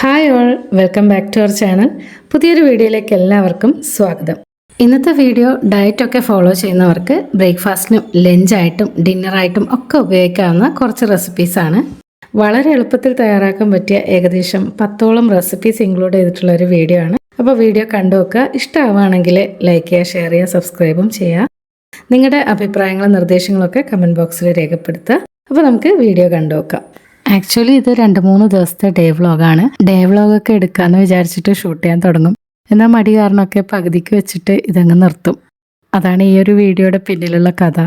Hi all, welcome back to our channel. പുതിയൊരു വീഡിയോയിലേക്ക് എല്ലാവർക്കും സ്വാഗതം. ഇന്നത്തെ വീഡിയോ ഡയറ്റൊക്കെ ഫോളോ ചെയ്യുന്നവർക്ക് ബ്രേക്ക്ഫാസ്റ്റിനും ലഞ്ചായിട്ടും ഡിന്നറായിട്ടും ഒക്കെ ഉപയോഗിക്കാവുന്ന കുറച്ച് റെസിപ്പീസാണ്. വളരെ എളുപ്പത്തിൽ തയ്യാറാക്കാൻ പറ്റിയ ഏകദേശം 10ഓളം റെസിപ്പീസ് ഇൻക്ലൂഡ് ചെയ്തിട്ടുള്ള ഒരു വീഡിയോ ആണ്. അപ്പോൾ വീഡിയോ കണ്ടു നോക്കുക. ഇഷ്ടമാവുകയാണെങ്കിൽ ലൈക്ക് ചെയ്യുക, ഷെയർ ചെയ്യുക, സബ്സ്ക്രൈബും ചെയ്യുക. നിങ്ങളുടെ അഭിപ്രായങ്ങളും നിർദ്ദേശങ്ങളൊക്കെ കമൻറ്റ് ബോക്സിൽ രേഖപ്പെടുത്തുക. അപ്പോൾ നമുക്ക് വീഡിയോ കണ്ടു നോക്കാം. ആക്ച്വലി ഇത് 2-3 ദിവസത്തെ ഡേ വ്ളോഗാണ്. ഡേ വ്ളോഗൊക്കെ എടുക്കാമെന്ന് വിചാരിച്ചിട്ട് ഷൂട്ട് ചെയ്യാൻ തുടങ്ങും. എന്നാൽ മടി കാരണമൊക്കെ പകുതിക്ക് വെച്ചിട്ട് ഇതങ്ങ് നിർത്തും. അതാണ് ഈ ഒരു വീഡിയോയുടെ പിന്നിലുള്ള കഥ.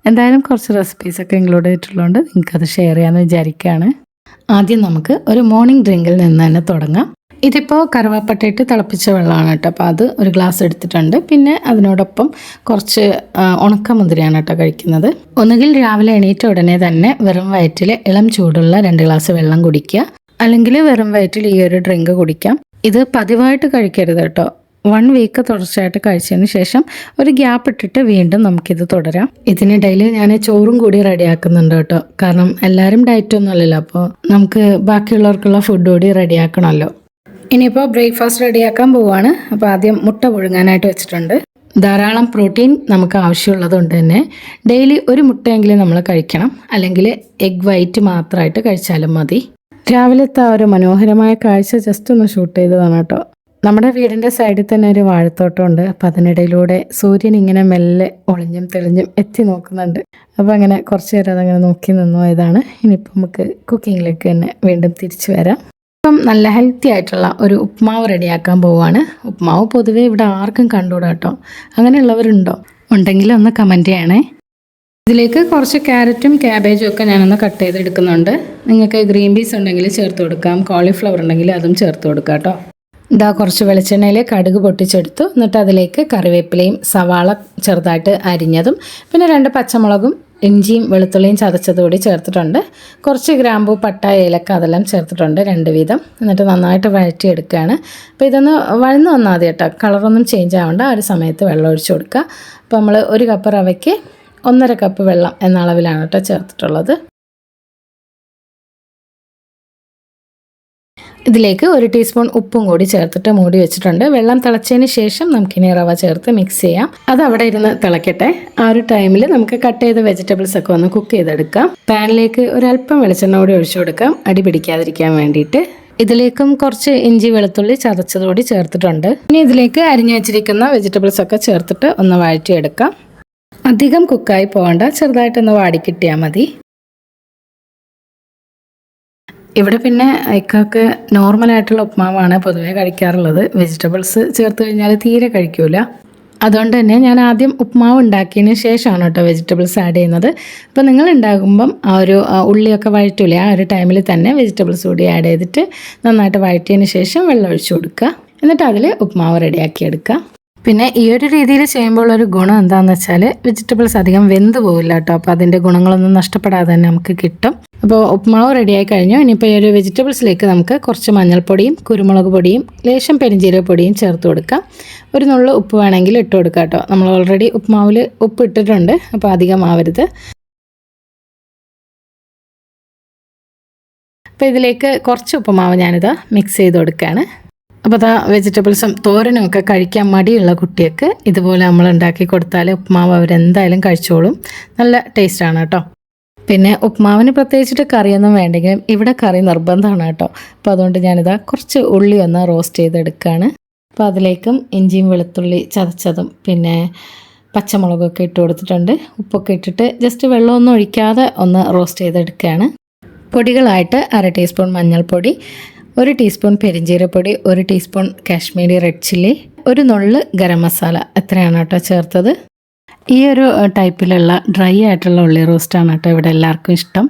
എന്തായാലും കുറച്ച് റെസിപ്പീസൊക്കെ ഇൻക്ലൂഡ് ചെയ്തിട്ടുള്ളതുകൊണ്ട് നിങ്ങൾക്കത് ഷെയർ ചെയ്യാമെന്ന് വിചാരിക്കുകയാണ്. ആദ്യം നമുക്ക് ഒരു മോർണിംഗ് ഡ്രിങ്കിൽ നിന്ന് തന്നെ തുടങ്ങാം. ഇതിപ്പോൾ കറുവാപ്പട്ടയിട്ട് തിളപ്പിച്ച വെള്ളമാണ് കേട്ടോ. അപ്പോൾ അത് ഒരു ഗ്ലാസ് എടുത്തിട്ടുണ്ട്. പിന്നെ അതിനോടൊപ്പം കുറച്ച് ഉണക്കമുന്തിരിയാണ് കേട്ടോ കഴിക്കുന്നത്. ഒന്നുകിൽ രാവിലെ എണീറ്റ ഉടനെ തന്നെ വെറും വയറ്റിൽ ഇളം ചൂടുള്ള 2 ഗ്ലാസ് വെള്ളം കുടിക്കുക, അല്ലെങ്കിൽ വെറും വയറ്റിൽ ഈ ഒരു ഡ്രിങ്ക് കുടിക്കാം. ഇത് പതിവായിട്ട് കഴിക്കരുത് കേട്ടോ. 1 വീക്ക് തുടർച്ചയായിട്ട് കഴിച്ചതിന് ശേഷം ഒരു ഗ്യാപ്പ് ഇട്ടിട്ട് വീണ്ടും നമുക്കിത് തുടരാം. ഇതിനിടയിൽ ഞാൻ ചോറും കൂടി റെഡിയാക്കുന്നുണ്ട് കേട്ടോ. കാരണം എല്ലാവരും ഡയറ്റൊന്നും അല്ലല്ലോ, അപ്പോൾ നമുക്ക് ബാക്കിയുള്ളവർക്കുള്ള ഫുഡ് കൂടി റെഡിയാക്കണമല്ലോ. ഇനിയിപ്പോൾ ബ്രേക്ക്ഫാസ്റ്റ് റെഡിയാക്കാൻ പോവുകയാണ്. അപ്പോൾ ആദ്യം മുട്ട പുഴുങ്ങാനായിട്ട് വെച്ചിട്ടുണ്ട്. ധാരാളം പ്രോട്ടീൻ നമുക്ക് ആവശ്യമുള്ളത് കൊണ്ട് തന്നെ ഡെയിലി ഒരു മുട്ടയെങ്കിലും നമ്മൾ കഴിക്കണം. അല്ലെങ്കിൽ എഗ് വൈറ്റ് മാത്രമായിട്ട് കഴിച്ചാലും മതി. രാവിലത്തെ ആ ഒരു മനോഹരമായ കാഴ്ച ജസ്റ്റ് ഒന്ന് ഷൂട്ട് ചെയ്തതാണ് കേട്ടോ. നമ്മുടെ വീടിൻ്റെ സൈഡിൽ തന്നെ ഒരു വാഴത്തോട്ടമുണ്ട്. അപ്പോൾ അതിനിടയിലൂടെ സൂര്യൻ ഇങ്ങനെ മെല്ലെ ഒളിഞ്ഞും തെളിഞ്ഞും എത്തി നോക്കുന്നുണ്ട്. അപ്പോൾ അങ്ങനെ കുറച്ച് നേരം അതങ്ങനെ നോക്കി നിന്നു. ഇതാണ്. ഇനിയിപ്പോൾ നമുക്ക് കുക്കിങ്ങിലേക്ക് തന്നെ വീണ്ടും തിരിച്ചു വരാം. ഇപ്പം നല്ല ഹെൽത്തി ആയിട്ടുള്ള ഒരു ഉപ്മാവ് റെഡിയാക്കാൻ പോവുകയാണ്. ഉപ്മാവ് പൊതുവേ ഇവിടെ ആർക്കും കണ്ടുകൂടാ കേട്ടോ. അങ്ങനെയുള്ളവരുണ്ടോ? ഉണ്ടെങ്കിൽ ഒന്ന് കമൻറ്റ് ചെയ്യണേ. ഇതിലേക്ക് കുറച്ച് ക്യാരറ്റും ക്യാബേജും ഒക്കെ ഞാനൊന്ന് കട്ട് ചെയ്തെടുക്കുന്നുണ്ട്. നിങ്ങൾക്ക് ഗ്രീൻ പീസ് ഉണ്ടെങ്കിൽ ചേർത്ത് കൊടുക്കാം, കോളിഫ്ലവർ ഉണ്ടെങ്കിൽ അതും ചേർത്ത് കൊടുക്കാം കേട്ടോ. ഇതാ കുറച്ച് വെളിച്ചെണ്ണയിൽ കടുക് പൊട്ടിച്ചെടുത്തു. എന്നിട്ട് അതിലേക്ക് കറിവേപ്പിലയും സവാള ചെറുതായിട്ട് അരിഞ്ഞതും പിന്നെ 2 പച്ചമുളകും ഇഞ്ചിയും വെളുത്തുള്ളിയും ചതച്ചതുകൂടി ചേർത്തിട്ടുണ്ട്. കുറച്ച് ഗ്രാമ്പൂ, പട്ട, ഏലക്ക അതെല്ലാം ചേർത്തിട്ടുണ്ട് 2 വീതം. എന്നിട്ട് നന്നായിട്ട് വഴറ്റിയെടുക്കുകയാണ്. അപ്പോൾ ഇതൊന്ന് വഴന്ന് വന്നാൽ മതി കേട്ടോ. കളറൊന്നും ചേഞ്ച് ആവേണ്ട. ആ ഒരു സമയത്ത് വെള്ളം ഒഴിച്ചു കൊടുക്കുക. അപ്പോൾ നമ്മൾ 1 കപ്പ് റവയ്ക്ക് 1.5 കപ്പ് വെള്ളം എന്ന അളവിലാണ് കേട്ടോ ചേർത്തിട്ടുള്ളത്. ഇതിലേക്ക് 1 ടീസ്പൂൺ ഉപ്പും കൂടി ചേർത്തിട്ട് മൂടി വെച്ചിട്ടുണ്ട്. വെള്ളം തിളച്ചതിന് ശേഷം നമുക്കിനി റവ ചേർത്ത് മിക്സ് ചെയ്യാം. അത് അവിടെ ഇരുന്ന് തിളക്കട്ടെ. ആ ഒരു ടൈമിൽ നമുക്ക് കട്ട് ചെയ്ത വെജിറ്റബിൾസ് ഒക്കെ ഒന്ന് കുക്ക് ചെയ്തെടുക്കാം. പാനിലേക്ക് ഒരല്പം വെളിച്ചെണ്ണ കൂടി ഒഴിച്ചു കൊടുക്കാം, അടി പിടിക്കാതിരിക്കാൻ വേണ്ടിയിട്ട്. ഇതിലേക്കും കുറച്ച് ഇഞ്ചി വെളുത്തുള്ളി ചതച്ചതുകൂടി ചേർത്തിട്ടുണ്ട്. ഇനി ഇതിലേക്ക് അരിഞ്ഞു വെച്ചിരിക്കുന്ന വെജിറ്റബിൾസ് ഒക്കെ ചേർത്തിട്ട് ഒന്ന് വഴറ്റിയെടുക്കാം. അധികം കുക്കായി പോകണ്ട, ചെറുതായിട്ടൊന്ന് വാടിക്കിട്ടിയാൽ മതി. ഇവിടെ പിന്നെ ഇക്കൊക്കെ നോർമലായിട്ടുള്ള ഉപ്മാവാണ് പൊതുവേ കഴിക്കാറുള്ളത്. വെജിറ്റബിൾസ് ചേർത്ത് കഴിഞ്ഞാൽ തീരെ കഴിക്കൂല. അതുകൊണ്ട് തന്നെ ഞാൻ ആദ്യം ഉപ്മാവ് ഉണ്ടാക്കിയതിന് ശേഷമാണ് കേട്ടോ വെജിറ്റബിൾസ് ആഡ് ചെയ്യുന്നത്. അപ്പോൾ നിങ്ങൾ ഉണ്ടാകുമ്പം ആ ഒരു ഉള്ളിയൊക്കെ വഴറ്റൂലേ, ആ ഒരു ടൈമിൽ തന്നെ വെജിറ്റബിൾസ് കൂടി ആഡ് ചെയ്തിട്ട് നന്നായിട്ട് വഴറ്റിയതിന് ശേഷം വെള്ളം ഒഴിച്ചു കൊടുക്കുക. എന്നിട്ട് അതിൽ ഉപ്മാവ് റെഡിയാക്കി എടുക്കുക. പിന്നെ ഈ ഒരു രീതിയിൽ ചെയ്യുമ്പോൾ ഒരു ഗുണം എന്താണെന്ന് വെച്ചാൽ വെജിറ്റബിൾസ് അധികം വെന്ത് പോവില്ല കേട്ടോ. അപ്പോൾ അതിൻ്റെ ഗുണങ്ങളൊന്നും നഷ്ടപ്പെടാതെ തന്നെ നമുക്ക് കിട്ടും. അപ്പോൾ ഉപ്മാവ് റെഡിയായി കഴിഞ്ഞു. ഇനിയിപ്പോൾ ഈ ഒരു വെജിറ്റബിൾസിലേക്ക് നമുക്ക് കുറച്ച് മഞ്ഞൾപ്പൊടിയും കുരുമുളക് പൊടിയും ലേശം പെരിഞ്ജീരക പൊടിയും ചേർത്ത് കൊടുക്കാം. ഒരു നുള്ളു ഉപ്പ് വേണമെങ്കിൽ ഇട്ട് കൊടുക്കാം കേട്ടോ. നമ്മൾ ഓൾറെഡി ഉപ്മാവിൽ ഉപ്പ് ഇട്ടിട്ടുണ്ട്, അപ്പോൾ അധികം ആവരുത്. അപ്പോൾ ഇതിലേക്ക് കുറച്ച് ഉപ്പുമാവ് ഞാനിതാ മിക്സ് ചെയ്ത് കൊടുക്കുകയാണ്. അപ്പോൾ അതാ വെജിറ്റബിൾസും തോരനും ഒക്കെ കഴിക്കാൻ മടിയുള്ള കുട്ടിയൊക്കെ ഇതുപോലെ നമ്മൾ ഉണ്ടാക്കി കൊടുത്താൽ ഉപ്മാവ് അവരെന്തായാലും കഴിച്ചോളും. നല്ല ടേസ്റ്റാണ് കേട്ടോ. പിന്നെ ഉപ്മാവിന് പ്രത്യേകിച്ചിട്ട് കറിയൊന്നും വേണ്ടെങ്കിലും ഇവിടെ കറി നിർബന്ധമാണ് കേട്ടോ. അപ്പോൾ അതുകൊണ്ട് ഞാനിതാ കുറച്ച് ഉള്ളി ഒന്ന് റോസ്റ്റ് ചെയ്തെടുക്കുകയാണ്. അപ്പോൾ അതിലേക്കും ഇഞ്ചിയും വെളുത്തുള്ളി ചതച്ചതും പിന്നെ പച്ചമുളകൊക്കെ ഇട്ട് കൊടുത്തിട്ടുണ്ട്. ഉപ്പൊക്കെ ഇട്ടിട്ട് ജസ്റ്റ് വെള്ളമൊന്നും ഒഴിക്കാതെ ഒന്ന് റോസ്റ്റ് ചെയ്തെടുക്കുകയാണ്. പൊടികളായിട്ട് 1/2 ടീസ്പൂൺ മഞ്ഞൾപ്പൊടി, 1 ടീസ്പൂൺ പെരിഞ്ജീരകപ്പൊടി, 1 ടീസ്പൂൺ കാശ്മീരി റെഡ് ചില്ലി, 1 നുള്ള് ഗരം മസാല, എത്രയാണ് കേട്ടോ ചേർത്തത്. ഈ ഒരു ടൈപ്പിലുള്ള ഡ്രൈ ആയിട്ടുള്ള ഉള്ളി റോസ്റ്റാണ് കേട്ടോ ഇവിടെ എല്ലാവർക്കും ഇഷ്ടം.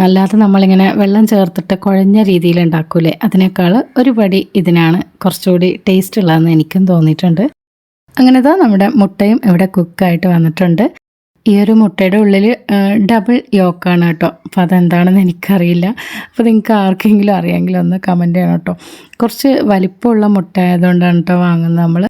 അല്ലാതെ നമ്മളിങ്ങനെ വെള്ളം ചേർത്തിട്ട് കുഴഞ്ഞ രീതിയിൽ ഉണ്ടാക്കൂലേ, അതിനേക്കാൾ ഒരു പടി ഇതിനാണ് കുറച്ചുകൂടി ടേസ്റ്റ് ഉള്ളതെന്ന് എനിക്കും തോന്നിയിട്ടുണ്ട്. അങ്ങനെതാ നമ്മുടെ മുട്ടയും ഇവിടെ കുക്കായിട്ട് വന്നിട്ടുണ്ട്. ഈ ഒരു മുട്ടയുടെ ഉള്ളിൽ ഡബിൾ യോക്കാണ് കേട്ടോ. അപ്പോൾ അതെന്താണെന്ന് എനിക്കറിയില്ല. അപ്പോൾ നിങ്ങൾക്ക് ആർക്കെങ്കിലും അറിയാമെങ്കിലും ഒന്ന് കമൻറ്റ് ചെയ്യണം കേട്ടോ. കുറച്ച് വലിപ്പമുള്ള മുട്ട ആയതുകൊണ്ടാണ് കേട്ടോ വാങ്ങുന്നത് നമ്മൾ.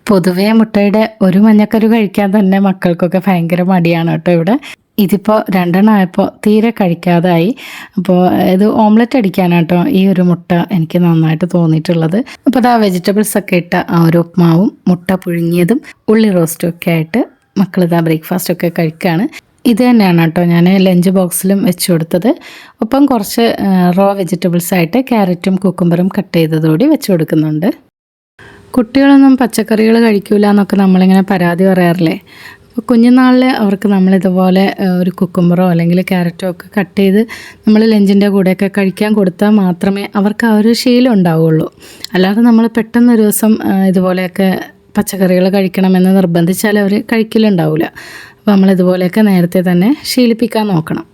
പൊതുവേ മുട്ടയുടെ ഒരു മഞ്ഞക്കരു കഴിക്കാൻ തന്നെ മക്കൾക്കൊക്കെ ഭയങ്കര മടിയാണ് കേട്ടോ ഇവിടെ. ഇതിപ്പോൾ 2 ആയപ്പോൾ തീരെ കഴിക്കാതായി. അപ്പോൾ ഇത് ഓംലെറ്റ് അടിക്കാനാട്ടോ ഈ ഒരു മുട്ട എനിക്ക് നന്നായിട്ട് തോന്നിയിട്ടുള്ളത്. അപ്പോൾ അതാ വെജിറ്റബിൾസ് ഒക്കെ ഇട്ട ആ ഒരു ഉപ്മാവും മുട്ട പുഴുങ്ങിയതും ഉള്ളി റോസ്റ്റും ഒക്കെ ആയിട്ട് മക്കളിതാ ബ്രേക്ക്ഫാസ്റ്റ് ഒക്കെ കഴിക്കുകയാണ്. ഇത് തന്നെയാണ് കേട്ടോ ഞാൻ ലഞ്ച് ബോക്സിലും വെച്ച് കൊടുത്തത്. ഒപ്പം കുറച്ച് റോ വെജിറ്റബിൾസ് ആയിട്ട് ക്യാരറ്റും കുക്കുംബറും കട്ട് ചെയ്തതോടെ വെച്ച് കൊടുക്കുന്നുണ്ട്. കുട്ടികളൊന്നും പച്ചക്കറികൾ കഴിക്കൂല എന്നൊക്കെ നമ്മളിങ്ങനെ പരാതി പറയാറില്ലേ. അപ്പോൾ കുഞ്ഞുനാളിൽ അവർക്ക് നമ്മളിതുപോലെ ഒരു കുക്കുംബറോ അല്ലെങ്കിൽ ക്യാരറ്റോ ഒക്കെ കട്ട് ചെയ്ത് നമ്മൾ ലഞ്ചിൻ്റെ കൂടെയൊക്കെ കഴിക്കാൻ കൊടുത്താൽ മാത്രമേ അവർക്ക് ആ ഒരു ശീലം ഉണ്ടാവുകയുള്ളൂ. അല്ലാതെ നമ്മൾ പെട്ടെന്നൊരു ദിവസം ഇതുപോലെയൊക്കെ പച്ചക്കറികൾ കഴിക്കണമെന്ന് നിർബന്ധിച്ചാൽ അവർ കഴിക്കലുണ്ടാവില്ല. അപ്പോൾ നമ്മളിതുപോലെയൊക്കെ നേരത്തെ തന്നെ ശീലിപ്പിക്കാൻ നോക്കണം.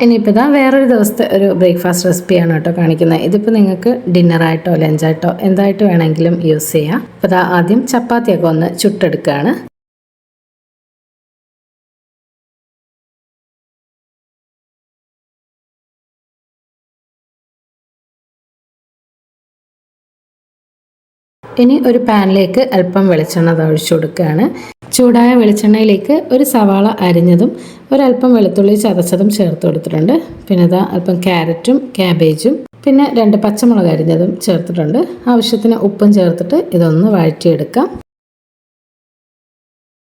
ഇനിയിപ്പോൾ ഇതാ വേറൊരു ദിവസത്തെ ഒരു ബ്രേക്ക്ഫാസ്റ്റ് റെസിപ്പിയാണ് കേട്ടോ കാണിക്കുന്നത്. ഇതിപ്പോൾ നിങ്ങൾക്ക് ഡിന്നറായിട്ടോ ലഞ്ചായിട്ടോ എന്തായിട്ട് വേണമെങ്കിലും യൂസ് ചെയ്യാം. അപ്പോൾ ഇതാ ആദ്യം ചപ്പാത്തിയൊക്കെ ഒന്ന് ചുട്ടെടുക്കുകയാണ്. ഇനി ഒരു പാനിലേക്ക് അല്പം വെളിച്ചെണ്ണ ഒഴിച്ചു കൊടുക്കുകയാണ്. ചൂടായ വെളിച്ചെണ്ണയിലേക്ക് ഒരു സവാള അരിഞ്ഞതും ഒരല്പം വെളുത്തുള്ളി ചതച്ചതും ചേർത്ത് കൊടുത്തിട്ടുണ്ട്. പിന്നെ ഇതാ അല്പം ക്യാരറ്റും ക്യാബേജും പിന്നെ 2 പച്ചമുളക് അരിഞ്ഞതും ചേർത്തിട്ടുണ്ട്. ആവശ്യത്തിന് ഉപ്പും ചേർത്തിട്ട് ഇതൊന്ന് വഴറ്റിയെടുക്കാം.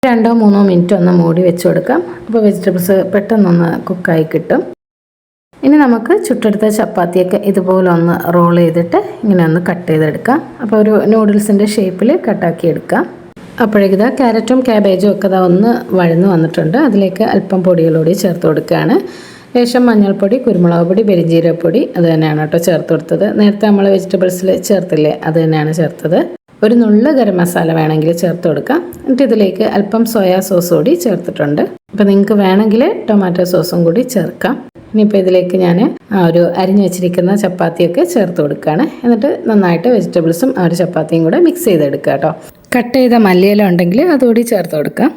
2-3 മിനിറ്റ് ഒന്ന് മൂടി വെച്ച് കൊടുക്കാം. അപ്പോൾ വെജിറ്റബിൾസ് പെട്ടെന്നൊന്ന് കുക്കായി കിട്ടും. ഇനി നമുക്ക് ചുട്ടെടുത്ത ചപ്പാത്തിയൊക്കെ ഇതുപോലെ ഒന്ന് റോൾ ചെയ്തിട്ട് ഇങ്ങനെ ഒന്ന് കട്ട് ചെയ്തെടുക്കാം. അപ്പോൾ ഒരു നൂഡിൽസിൻ്റെ ഷേപ്പിൽ കട്ടാക്കി എടുക്കാം. അപ്പോഴേക്കിതാ ക്യാരറ്റും ക്യാബേജും ഒക്കെ ഒന്ന് വഴന്ന് വന്നിട്ടുണ്ട്. അതിലേക്ക് അല്പം പൊടികളോടി ചേർത്ത് കൊടുക്കുകയാണ്. ലേശം മഞ്ഞൾപ്പൊടി, കുരുമുളക് പൊടി, പെരിഞ്ജീരകപ്പൊടി അത് തന്നെയാണ് കേട്ടോ ചേർത്ത് കൊടുത്തത്. നേരത്തെ നമ്മൾ വെജിറ്റബിൾസിൽ ചേർത്തില്ലേ, അത് തന്നെയാണ് ചേർത്തത്. ഒരു നുള്ള് ഗരം മസാല വേണമെങ്കിൽ ചേർത്ത് കൊടുക്കാം. എന്നിട്ട് ഇതിലേക്ക് അല്പം സോയാ സോസ് കൂടി ചേർത്തിട്ടുണ്ട്. അപ്പോൾ നിങ്ങൾക്ക് വേണമെങ്കിൽ ടൊമാറ്റോ സോസും കൂടി ചേർക്കാം. ഇനിയിപ്പോൾ ഇതിലേക്ക് ഞാൻ ആ ഒരു അരിഞ്ഞു വെച്ചിരിക്കുന്ന ചപ്പാത്തിയൊക്കെ ചേർത്ത് കൊടുക്കുകയാണ്. എന്നിട്ട് നന്നായിട്ട് വെജിറ്റബിൾസും ആ ഒരു ചപ്പാത്തിയും കൂടെ മിക്സ് ചെയ്തെടുക്കുക കേട്ടോ. കട്ട് ചെയ്ത മല്ലിയില ഉണ്ടെങ്കിൽ അതുകൂടി ചേർത്ത് കൊടുക്കാം.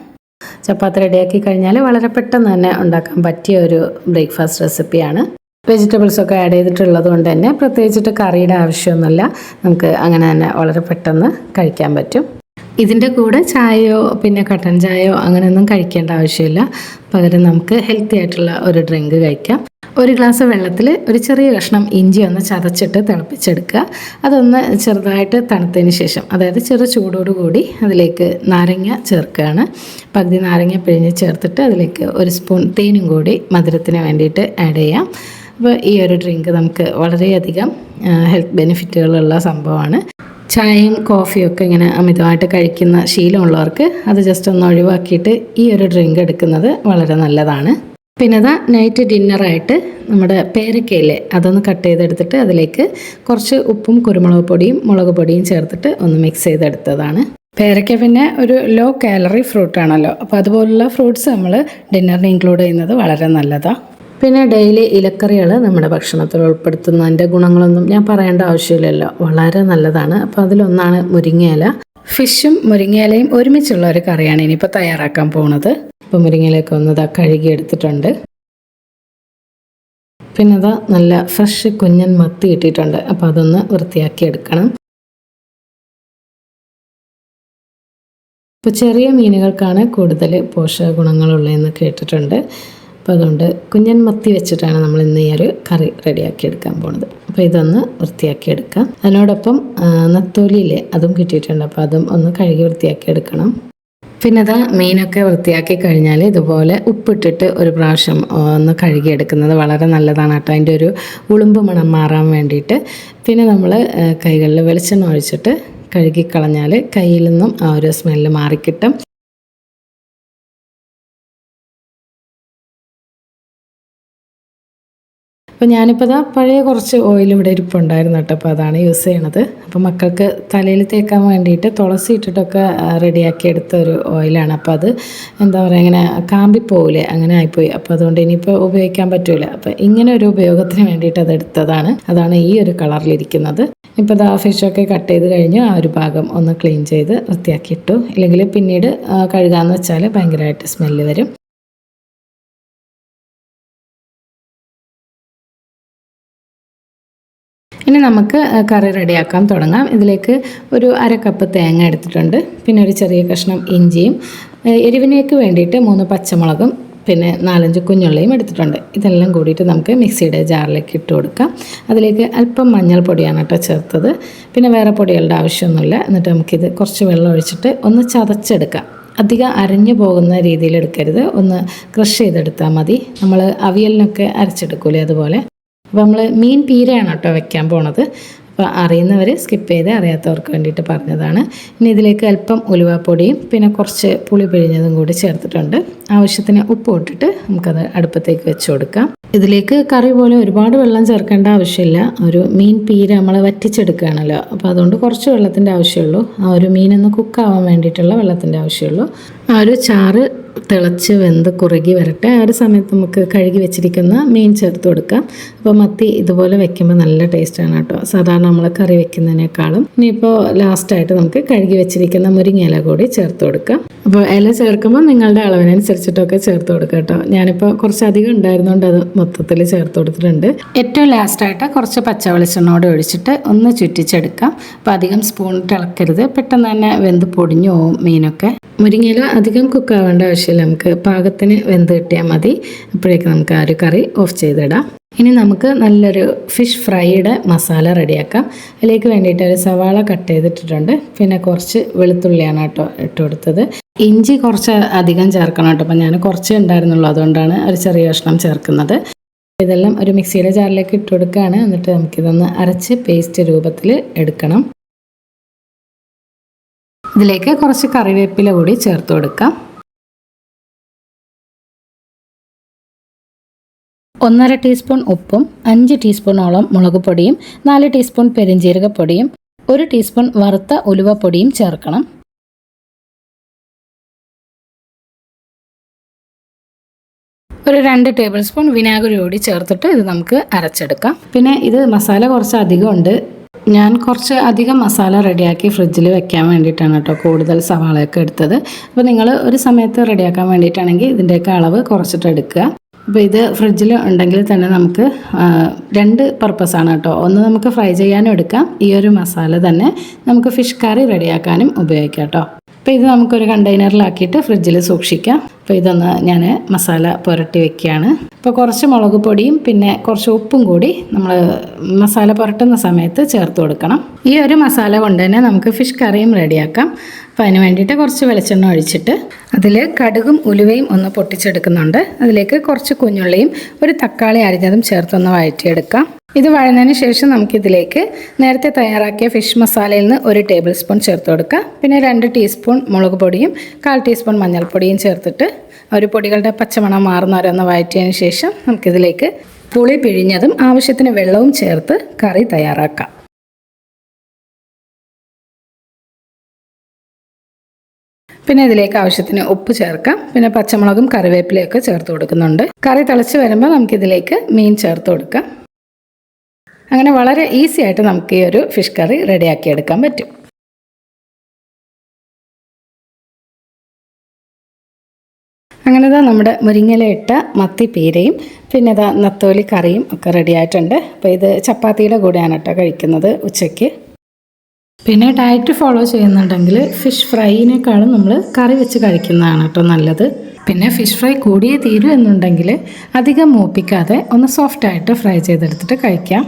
ചപ്പാത്തി റെഡിയാക്കി കഴിഞ്ഞാൽ വളരെ പെട്ടെന്ന് തന്നെ ഉണ്ടാക്കാൻ പറ്റിയ ഒരു ബ്രേക്ക്ഫാസ്റ്റ് റെസിപ്പിയാണ്. വെജിറ്റബിൾസൊക്കെ ആഡ് ചെയ്തിട്ടുള്ളത് കൊണ്ട് തന്നെ പ്രത്യേകിച്ചിട്ട് കറിയുടെ ആവശ്യമൊന്നുമില്ല. നമുക്ക് അങ്ങനെ തന്നെ വളരെ പെട്ടെന്ന് കഴിക്കാൻ പറ്റും. ഇതിൻ്റെ കൂടെ ചായയോ പിന്നെ കട്ടൻ ചായയോ അങ്ങനെയൊന്നും കഴിക്കേണ്ട ആവശ്യമില്ല. പകരം നമുക്ക് ഹെൽത്തി ആയിട്ടുള്ള ഒരു ഡ്രിങ്ക് കഴിക്കാം. 1 ഗ്ലാസ് വെള്ളത്തിൽ ഒരു ചെറിയ കഷ്ണം ഇഞ്ചി ഒന്ന് ചതച്ചിട്ട് തിളപ്പിച്ചെടുക്കുക. അതൊന്ന് ചെറുതായിട്ട് തണുത്തതിന് ശേഷം, അതായത് ചെറു ചൂടോടുകൂടി അതിലേക്ക് നാരങ്ങ ചേർക്കുകയാണ്. പകുതി നാരങ്ങ പിഴിഞ്ഞ് ചേർത്തിട്ട് അതിലേക്ക് 1 സ്പൂൺ തേനും കൂടി മധുരത്തിന് വേണ്ടിയിട്ട് ആഡ് ചെയ്യാം. അപ്പോൾ ഈ ഒരു ഡ്രിങ്ക് നമുക്ക് വളരെയധികം ഹെൽത്ത് ബെനിഫിറ്റുകളുള്ള സംഭവമാണ്. ചായയും കോഫിയും ഒക്കെ ഇങ്ങനെ അമിതമായിട്ട് കഴിക്കുന്ന ശീലമുള്ളവർക്ക് അത് ജസ്റ്റ് ഒന്ന് ഒഴിവാക്കിയിട്ട് ഈ ഒരു ഡ്രിങ്ക് എടുക്കുന്നത് വളരെ നല്ലതാണ്. പിന്നെ അതാ നൈറ്റ് ഡിന്നറായിട്ട് നമ്മുടെ പേരക്കയില്ലേ അതൊന്ന് കട്ട് ചെയ്തെടുത്തിട്ട് അതിലേക്ക് കുറച്ച് ഉപ്പും കുരുമുളക് പൊടിയും മുളക് പൊടിയും ചേർത്തിട്ട് ഒന്ന് മിക്സ് ചെയ്തെടുത്തതാണ്. പേരക്ക പിന്നെ ഒരു ലോ കാലറി ഫ്രൂട്ടാണല്ലോ. അപ്പോൾ അതുപോലുള്ള ഫ്രൂട്ട്സ് നമ്മൾ ഡിന്നറിന് ഇൻക്ലൂഡ് ചെയ്യുന്നത് വളരെ നല്ലതാണ്. പിന്നെ ഡെയിലി ഇലക്കറികൾ നമ്മുടെ ഭക്ഷണത്തിൽ ഉൾപ്പെടുത്തുന്നതിൻ്റെ ഗുണങ്ങളൊന്നും ഞാൻ പറയേണ്ട ആവശ്യമില്ലല്ലോ, വളരെ നല്ലതാണ്. അപ്പോൾ അതിലൊന്നാണ് മുരിങ്ങയില. ഫിഷും മുരിങ്ങയിലയും ഒരുമിച്ചുള്ള ഒരു കറിയാണ് ഇനിയിപ്പോൾ തയ്യാറാക്കാൻ പോകുന്നത്. ഇപ്പോൾ മുരിങ്ങയിലൊക്കെ ഒന്ന് കഴുകി എടുത്തിട്ടുണ്ട്. പിന്നെ നല്ല ഫ്രഷ് കുഞ്ഞൻ മത്തി ഇട്ടിട്ടുണ്ട്. അപ്പോൾ അതൊന്ന് വൃത്തിയാക്കി എടുക്കണം. ഇപ്പോൾ ചെറിയ മീനുകൾക്കാണ് കൂടുതൽ പോഷക ഗുണങ്ങളുള്ളതെന്ന് കേട്ടിട്ടുണ്ട്. അപ്പോൾ അതുകൊണ്ട് കുഞ്ഞൻ മത്തി വെച്ചിട്ടാണ് നമ്മൾ ഇന്ന് ഈ ഒരു കറി റെഡിയാക്കി എടുക്കാൻ പോകുന്നത്. അപ്പോൾ ഇതൊന്ന് വൃത്തിയാക്കി എടുക്കാം. അതിനോടൊപ്പം നത്തോലിയില്ലേ അതും കിട്ടിയിട്ടുണ്ട്. അപ്പോൾ അതും ഒന്ന് കഴുകി വൃത്തിയാക്കി എടുക്കണം. പിന്നെ മീനൊക്കെ വൃത്തിയാക്കി കഴിഞ്ഞാൽ ഇതുപോലെ ഉപ്പിട്ടിട്ട് ഒരു പ്രാവശ്യം ഒന്ന് കഴുകിയെടുക്കുന്നത് വളരെ നല്ലതാണ് കേട്ടോ, അതിൻ്റെ ഒരു ഉളുമ്പ് മണം മാറാൻ വേണ്ടിയിട്ട്. പിന്നെ നമ്മൾ കൈകളിൽ വെളിച്ചെണ്ണ ഒഴിച്ചിട്ട് കഴുകിക്കളഞ്ഞാൽ കയ്യിൽ നിന്നും ആ ഒരു സ്മെല്ല് മാറിക്കിട്ടും. അപ്പോൾ ഞാനിപ്പോൾ പഴയ കുറച്ച് ഓയിൽ ഇവിടെ ഇരിപ്പുണ്ടായിരുന്നു കേട്ടോ. അപ്പോൾ അതാണ് യൂസ് ചെയ്യണത്. അപ്പോൾ മക്കൾക്ക് തലയിൽ തേക്കാൻ വേണ്ടിയിട്ട് തുളസി ഇട്ടിട്ടൊക്കെ റെഡിയാക്കി എടുത്ത ഒരു ഓയിലാണ്. അപ്പോൾ അത് എന്താ പറയുക, ഇങ്ങനെ കാമ്പിപ്പോവില്ലേ, അങ്ങനെ ആയിപ്പോയി. അപ്പോൾ അതുകൊണ്ട് ഇനിയിപ്പോൾ ഉപയോഗിക്കാൻ പറ്റില്ല. അപ്പോൾ ഇങ്ങനെ ഒരു ഉപയോഗത്തിന് വേണ്ടിയിട്ട് അതെടുത്തതാണ്. അതാണ് ഈ ഒരു കളറിലിരിക്കുന്നത്. ഇപ്പോൾ ആ ഫിഷൊക്കെ കട്ട് ചെയ്ത് കഴിഞ്ഞ് ആ ഒരു ഭാഗം ഒന്ന് ക്ലീൻ ചെയ്ത് വൃത്തിയാക്കിയിട്ടു. ഇല്ലെങ്കിൽ പിന്നീട് കഴുകാമെന്ന് വെച്ചാൽ ഭയങ്കരമായിട്ട് സ്മെല്ല് വരും. ഇനി നമുക്ക് കറി റെഡിയാക്കാൻ തുടങ്ങാം. ഇതിലേക്ക് ഒരു അര കപ്പ് തേങ്ങ എടുത്തിട്ടുണ്ട്. പിന്നെ ഒരു ചെറിയ കഷ്ണം ഇഞ്ചിയും എരിവിനേക്ക് വേണ്ടിയിട്ട് 3 പച്ചമുളകും പിന്നെ 4-5 കുഞ്ഞുള്ളിയും എടുത്തിട്ടുണ്ട്. ഇതെല്ലാം കൂടിയിട്ട് നമുക്ക് മിക്സിയുടെ ജാറിലേക്ക് ഇട്ട് കൊടുക്കാം. അതിലേക്ക് അല്പം മഞ്ഞൾപ്പൊടിയാണ് കേട്ടോ ചേർത്തത്. പിന്നെ വേറെ പൊടികളുടെ ആവശ്യമൊന്നുമില്ല. എന്നിട്ട് നമുക്കിത് കുറച്ച് വെള്ളം ഒഴിച്ചിട്ട് ഒന്ന് ചതച്ചെടുക്കാം. അധികം അരഞ്ഞു പോകുന്ന രീതിയിൽ എടുക്കരുത്, ഒന്ന് ക്രഷ് ചെയ്തെടുത്താൽ മതി. നമ്മൾ അവിയലിനൊക്കെ അരച്ചെടുക്കൂലേ അതുപോലെ. അപ്പോൾ നമ്മൾ മീൻ പീരയാണ് കേട്ടോ വെക്കാൻ പോണത്. അപ്പോൾ അറിയുന്നവർ സ്കിപ്പ് ചെയ്ത്, അറിയാത്തവർക്ക് വേണ്ടിയിട്ട് പറഞ്ഞതാണ്. ഇനി ഇതിലേക്ക് അല്പം ഉലുവാപ്പൊടിയും പിന്നെ കുറച്ച് പുളി പിഴിഞ്ഞതും കൂടി ചേർത്തിട്ടുണ്ട്. ആവശ്യത്തിന് ഉപ്പ് ഇട്ടിട്ട് നമുക്കത് അടുപ്പത്തേക്ക് വെച്ച് കൊടുക്കാം. ഇതിലേക്ക് കറി പോലെ ഒരുപാട് വെള്ളം ചേർക്കേണ്ട ആവശ്യമില്ല. ഒരു മീൻ പീര നമ്മൾ വറ്റിച്ചെടുക്കുകയാണല്ലോ, അപ്പോൾ അതുകൊണ്ട് കുറച്ച് വെള്ളത്തിൻ്റെ ആവശ്യമുള്ളൂ. ആ ഒരു മീനൊന്ന് കുക്കാവാൻ വേണ്ടിയിട്ടുള്ള വെള്ളത്തിൻ്റെ ആവശ്യമുള്ളൂ. ആ ഒരു ചാറ് തിളച്ച് വെന്ത് കുറുകി വരട്ടെ. ആ ഒരു സമയത്ത് നമുക്ക് കഴുകി വെച്ചിരിക്കുന്ന മീൻ ചേർത്ത് കൊടുക്കാം. അപ്പോൾ മത്തി ഇതുപോലെ വെക്കുമ്പോൾ നല്ല ടേസ്റ്റാണ് കേട്ടോ, സാധാരണ നമ്മൾ കറി വെക്കുന്നതിനേക്കാളും. ഇനിയിപ്പോൾ ലാസ്റ്റായിട്ട് നമുക്ക് കഴുകി വെച്ചിരിക്കുന്ന മുരിങ്ങയില കൂടി ചേർത്ത് കൊടുക്കാം. അപ്പോൾ ഇല ചേർക്കുമ്പോൾ നിങ്ങളുടെ അളവിനനുസരിച്ചിട്ടൊക്കെ ചേർത്ത് കൊടുക്കാം കേട്ടോ. ഞാനിപ്പോൾ കുറച്ചധികം ഉണ്ടായിരുന്നുകൊണ്ട് അത് മൊത്തത്തിൽ ചേർത്ത് കൊടുത്തിട്ടുണ്ട്. ഏറ്റവും ലാസ്റ്റായിട്ട് കുറച്ച് പച്ച വെളിച്ചെണ്ണയോടെ ഒഴിച്ചിട്ട് ഒന്ന് ചുറ്റിച്ചെടുക്കാം. അപ്പോൾ അധികം സ്പൂണിട്ട് ഇളക്കരുത്, പെട്ടെന്ന് തന്നെ വെന്ത് പൊടിഞ്ഞു പോവും മീനൊക്കെ. മുരിങ്ങയില അധികം കുക്കാവേണ്ട ആവശ്യമില്ല, നമുക്ക് പാകത്തിന് വെന്ത് കിട്ടിയാൽ മതി. അപ്പോഴേക്കും നമുക്ക് ആ ഒരു കറി ഓഫ് ചെയ്തിടാം. ഇനി നമുക്ക് നല്ലൊരു ഫിഷ് ഫ്രൈയുടെ മസാല റെഡിയാക്കാം. അതിലേക്ക് വേണ്ടിയിട്ട് ഒരു സവാള കട്ട് ചെയ്തിട്ടിട്ടുണ്ട്. പിന്നെ കുറച്ച് വെളുത്തുള്ളിയാണ് കേട്ടോ ഇട്ട് കൊടുത്തത്. ഇഞ്ചി കുറച്ച് അധികം ചേർക്കണം കേട്ടോ. അപ്പം ഞാൻ കുറച്ച് ഉണ്ടായിരുന്നുള്ളൂ, അതുകൊണ്ടാണ് ഒരു ചെറിയ കഷ്ണം ചേർക്കുന്നത്. ഇതെല്ലാം ഒരു മിക്സിയുടെ ജാറിലേക്ക് ഇട്ട് കൊടുക്കുകയാണ്. എന്നിട്ട് നമുക്കിതൊന്ന് അരച്ച് പേസ്റ്റ് രൂപത്തിൽ എടുക്കണം. ഇതിലേക്ക് കുറച്ച് കറിവേപ്പില കൂടി ചേർത്ത് കൊടുക്കാം. 1.5 ടീസ്പൂൺ ഉപ്പും 5 ടീസ്പൂണോളം മുളക് പൊടിയും 4 ടീസ്പൂൺ പെരിഞ്ജീരകപ്പൊടിയും 1 ടീസ്പൂൺ വറുത്ത ഉലുവപ്പൊടിയും ചേർക്കണം. ഒരു 2 ടേബിൾ സ്പൂൺ വിനാഗിരി കൂടി ചേർത്തിട്ട് ഇത് നമുക്ക് അരച്ചെടുക്കാം. പിന്നെ ഇത് മസാല കുറച്ച് അധികം ഉണ്ട്. ഞാൻ കുറച്ച് അധികം മസാല റെഡിയാക്കി ഫ്രിഡ്ജിൽ വെക്കാൻ വേണ്ടിയിട്ടാണ് കേട്ടോ കൂടുതൽ സവാളയൊക്കെ എടുത്തത്. അപ്പോൾ നിങ്ങൾ ഒരു സമയത്ത് റെഡിയാക്കാൻ വേണ്ടിയിട്ടാണെങ്കിൽ ഇതിൻ്റെയൊക്കെ അളവ് കുറച്ചിട്ട് എടുക്കുക. അപ്പോൾ ഇത് ഫ്രിഡ്ജിൽ ഉണ്ടെങ്കിൽ തന്നെ നമുക്ക് 2 പർപ്പസാണ് കേട്ടോ. ഒന്ന് നമുക്ക് ഫ്രൈ ചെയ്യാനും എടുക്കാം, ഈ ഒരു മസാല തന്നെ നമുക്ക് ഫിഷ് കറി റെഡിയാക്കാനും ഉപയോഗിക്കാം കേട്ടോ. അപ്പോൾ ഇത് നമുക്കൊരു കണ്ടെയ്നറിലാക്കിയിട്ട് ഫ്രിഡ്ജിൽ സൂക്ഷിക്കാം. അപ്പോൾ ഇതൊന്ന് ഞാൻ മസാല പുരട്ടി വെക്കുകയാണ്. അപ്പോൾ കുറച്ച് മുളക് പൊടിയും പിന്നെ കുറച്ച് ഉപ്പും കൂടി നമ്മൾ മസാല പുരട്ടുന്ന സമയത്ത് ചേർത്ത് കൊടുക്കണം. ഈ ഒരു മസാല കൊണ്ട് തന്നെ നമുക്ക് ഫിഷ് കറിയും റെഡിയാക്കാം. അപ്പോൾ അതിന് വേണ്ടിയിട്ട് കുറച്ച് വെളിച്ചെണ്ണ ഒഴിച്ചിട്ട് അതിൽ കടുകും ഉലുവയും ഒന്ന് പൊട്ടിച്ചെടുക്കുന്നുണ്ട്. അതിലേക്ക് കുറച്ച് കുഞ്ഞുള്ളിയും ഒരു തക്കാളി അരിഞ്ഞതും ചേർത്തൊന്ന് വഴറ്റിയെടുക്കാം. ഇത് വഴന്നതിന് ശേഷം നമുക്കിതിലേക്ക് നേരത്തെ തയ്യാറാക്കിയ ഫിഷ് മസാലയിൽ നിന്ന് 1 ടേബിൾ സ്പൂൺ ചേർത്ത് കൊടുക്കാം. പിന്നെ 2 ടീസ്പൂൺ മുളക് പൊടിയും 1/4 ടീസ്പൂൺ മഞ്ഞൾപ്പൊടിയും ചേർത്തിട്ട് ഒരു പൊടികളുടെ പച്ചമണം മാറുന്നവരൊന്ന് വഴറ്റിയതിന് ശേഷം നമുക്കിതിലേക്ക് പുളി പിഴിഞ്ഞതും ആവശ്യത്തിന് വെള്ളവും ചേർത്ത് കറി തയ്യാറാക്കാം. പിന്നെ ഇതിലേക്ക് ആവശ്യത്തിന് ഉപ്പ് ചേർക്കാം. പിന്നെ പച്ചമുളകും കറിവേപ്പിലയൊക്കെ ചേർത്ത് കൊടുക്കുന്നുണ്ട്. കറി തിളച്ച് വരുമ്പോൾ നമുക്കിതിലേക്ക് മീൻ ചേർത്ത് കൊടുക്കാം. അങ്ങനെ വളരെ ഈസി ആയിട്ട് നമുക്ക് ഈ ഒരു ഫിഷ് കറി റെഡിയാക്കി എടുക്കാൻ പറ്റും. അങ്ങനെ നമ്മുടെ മുരിങ്ങയില ഇട്ട മത്തിപ്പീരയും പിന്നെ നത്തോലി കറിയും ഒക്കെ റെഡി ആയിട്ടുണ്ട്. അപ്പോൾ ഇത് ചപ്പാത്തിയുടെ കൂടെയാണ് കേട്ടോ കഴിക്കുന്നത് ഉച്ചയ്ക്ക്. പിന്നെ ഡയറ്റ് ഫോളോ ചെയ്യുന്നുണ്ടെങ്കിൽ ഫിഷ് ഫ്രൈനേക്കാളും നമ്മൾ കറി വെച്ച് കഴിക്കുന്നതാണ് കേട്ടോ നല്ലത്. പിന്നെ ഫിഷ് ഫ്രൈ കൂടിയേ തീരൂ എന്നുണ്ടെങ്കിൽ അധികം മൂപ്പിക്കാതെ ഒന്ന് സോഫ്റ്റായിട്ട് ഫ്രൈ ചെയ്തെടുത്തിട്ട് കഴിക്കാം.